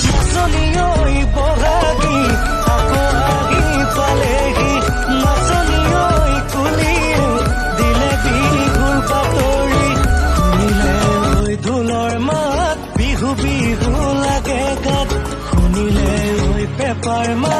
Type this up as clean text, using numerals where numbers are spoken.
নাচনি ঐ বহাগী আকৌ আহি পালেহি নাচনি ঐ কুলিয়ে দিলে বিহুৰ বাতৰি শুনিলে ঐ ঢোলৰ মাত বিহু বিহু লাগে গাত শুনিলে ঐ পেপাৰ মাত